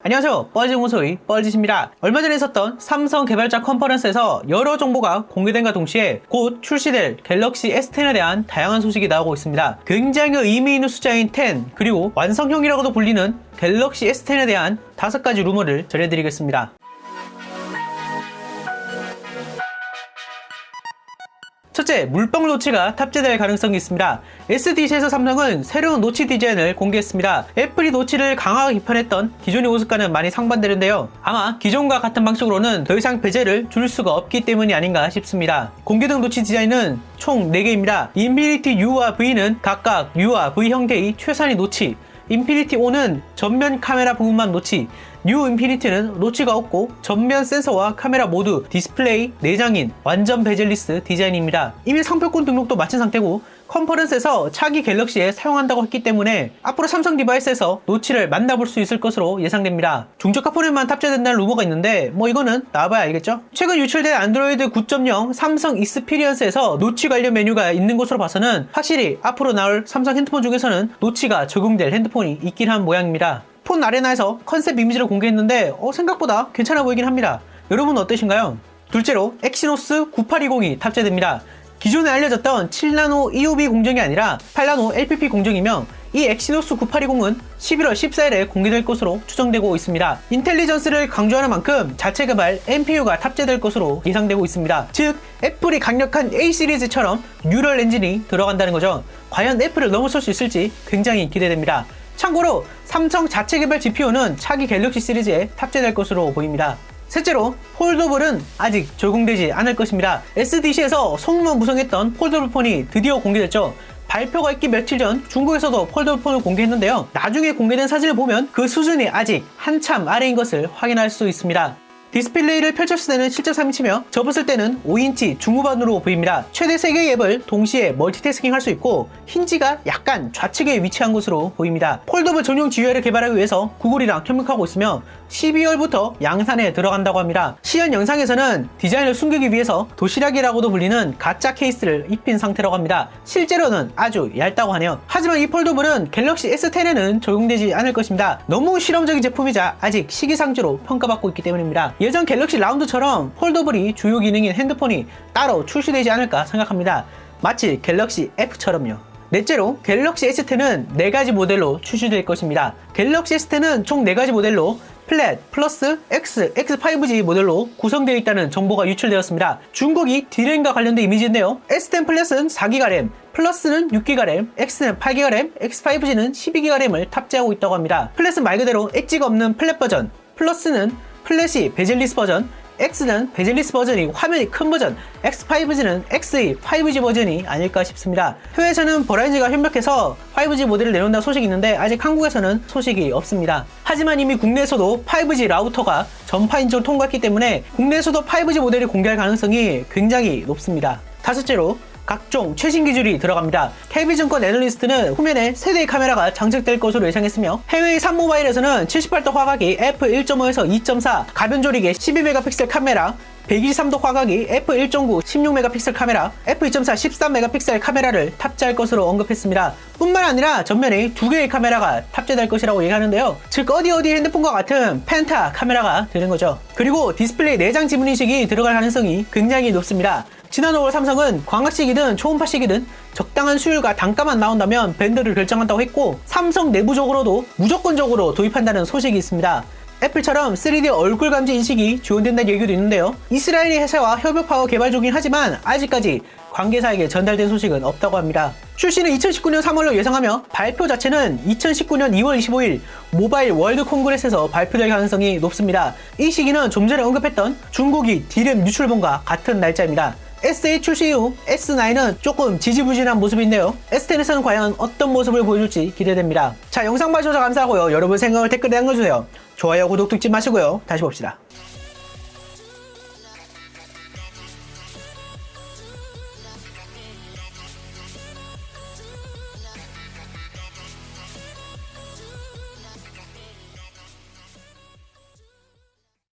안녕하세요, 뻘짓무소의 뻘짓입니다. 얼마 전에 있었던 삼성 개발자 컨퍼런스에서 여러 정보가 공개된과 동시에 곧 출시될 갤럭시 S10에 대한 다양한 소식이 나오고 있습니다. 굉장히 의미 있는 숫자인 10, 그리고 완성형이라고도 불리는 갤럭시 S10에 대한 5가지 루머를 전해드리겠습니다. 첫째, 물병 노치가 탑재될 가능성이 있습니다. SDC에서 삼성은 새로운 노치 디자인을 공개했습니다. 애플이 노치를 강하게 비판했던 기존의 모습과는 많이 상반되는데요. 아마 기존과 같은 방식으로는 더 이상 베젤을 줄 수가 없기 때문이 아닌가 싶습니다. 공개된 노치 디자인은 총 4개입니다. 인피니티 U와 V는 각각 U와 V 형태의 최상위 노치, 인피니티 O는 전면 카메라 부분만 노치, 뉴 인피니티는 노치가 없고 전면 센서와 카메라 모두 디스플레이 내장인 완전 베젤리스 디자인입니다. 이미 상표권 등록도 마친 상태고 컨퍼런스에서 차기 갤럭시에 사용한다고 했기 때문에 앞으로 삼성 디바이스에서 노치를 만나볼 수 있을 것으로 예상됩니다. 중저가 폰에만 탑재된다는 루머가 있는데 이거는 나와봐야 알겠죠? 최근 유출된 안드로이드 9.0 삼성 익스피리언스에서 노치 관련 메뉴가 있는 것으로 봐서는 확실히 앞으로 나올 삼성 핸드폰 중에서는 노치가 적용될 핸드폰이 있긴 한 모양입니다. 폰 아레나에서 컨셉 이미지를 공개했는데 생각보다 괜찮아 보이긴 합니다. 여러분 어떠신가요? 둘째로 엑시노스 9820이 탑재됩니다. 기존에 알려졌던 7나노 EUV 공정이 아니라 8나노 LPP 공정이며 이 엑시노스 9820은 11월 14일에 공개될 것으로 추정되고 있습니다. 인텔리전스를 강조하는 만큼 자체 개발 NPU가 탑재될 것으로 예상되고 있습니다. 즉 애플이 강력한 A 시리즈처럼 뉴럴 엔진이 들어간다는 거죠. 과연 애플을 넘어설 수 있을지 굉장히 기대됩니다. 참고로 삼성 자체 개발 GPU는 차기 갤럭시 시리즈에 탑재될 것으로 보입니다. 셋째로 폴더블은 아직 적용되지 않을 것입니다. SDC에서 소문만 무성했던 폴더블 폰이 드디어 공개됐죠. 발표가 있기 며칠 전 중국에서도 폴더블 폰을 공개했는데요. 나중에 공개된 사진을 보면 그 수준이 아직 한참 아래인 것을 확인할 수 있습니다. 디스플레이를 펼쳤을 때는 실제 3인치며 접었을 때는 5인치 중후반으로 보입니다. 최대 3개의 앱을 동시에 멀티태스킹 할 수 있고 힌지가 약간 좌측에 위치한 것으로 보입니다. 폴더블 전용 GUI를 개발하기 위해서 구글이랑 협력하고 있으며 12월부터 양산에 들어간다고 합니다. 시연 영상에서는 디자인을 숨기기 위해서 도시락이라고도 불리는 가짜 케이스를 입힌 상태라고 합니다. 실제로는 아주 얇다고 하네요. 하지만 이 폴더블은 갤럭시 S10에는 적용되지 않을 것입니다. 너무 실험적인 제품이자 아직 시기상조로 평가받고 있기 때문입니다. 예전 갤럭시 라운드처럼 폴더블이 주요 기능인 핸드폰이 따로 출시되지 않을까 생각합니다. 마치 갤럭시 F처럼요. 넷째로 갤럭시 S10은 4가지 모델로 출시될 것입니다. 갤럭시 S10은 총 4가지 모델로 플랫, 플러스, X, X5G 모델로 구성되어 있다는 정보가 유출되었습니다. 중국이 D램과 관련된 이미지인데요. S10 플랫은 4GB 램, 플러스는 6GB 램, X는 8GB 램, X5G는 12GB 램을 탑재하고 있다고 합니다. 플랫은 말 그대로 엣지가 없는 플랫 버전, 플러스는 플랫이 베젤리스 버전, X는 베젤리스 버전이 화면이 큰 버전, X5G는 X의 5G 버전이 아닐까 싶습니다. 해외에서는 버라이즈가 협력해서 5G 모델을 내놓는다는 소식이 있는데 아직 한국에서는 소식이 없습니다. 하지만 이미 국내에서도 5G 라우터가 전파 인증을 통과했기 때문에 국내에서도 5G 모델이 공개할 가능성이 굉장히 높습니다. 다섯째로 각종 최신 기술이 들어갑니다. KB증권 애널리스트는 후면에 세대의 카메라가 장착될 것으로 예상했으며 해외의 산모바일에서는 78도 화각이 f1.5에서 2.4, 가변 조리개 12메가픽셀 카메라, 123도 화각이 f1.9 16메가픽셀 카메라, f2.4 13메가픽셀 카메라를 탑재할 것으로 언급했습니다. 뿐만 아니라 전면에 2개의 카메라가 탑재될 것이라고 얘기하는데요. 즉 어디 핸드폰과 같은 펜타 카메라가 되는 거죠. 그리고 디스플레이 내장 지문 인식이 들어갈 가능성이 굉장히 높습니다. 지난 5월 삼성은 광학식이든 초음파식이든 적당한 수율과 단가만 나온다면 밴드를 결정한다고 했고 삼성 내부적으로도 무조건적으로 도입한다는 소식이 있습니다. 애플처럼 3D 얼굴 감지 인식이 지원된다는 얘기도 있는데요. 이스라엘의 회사와 협업하고 개발 중이긴 하지만 아직까지 관계사에게 전달된 소식은 없다고 합니다. 출시는 2019년 3월로 예상하며 발표 자체는 2019년 2월 25일 모바일 월드 콩그레스에서 발표될 가능성이 높습니다. 이 시기는 좀 전에 언급했던 중국이 D램 유출본과 같은 날짜입니다. S8 출시 이후 S9은 조금 지지부진한 모습인데요. S10에서는 과연 어떤 모습을 보여줄지 기대됩니다. 자, 영상 봐주셔서 감사하고요. 여러분 생각을 댓글에 남겨주세요. 좋아요, 구독 잊지 마시고요. 다시 봅시다.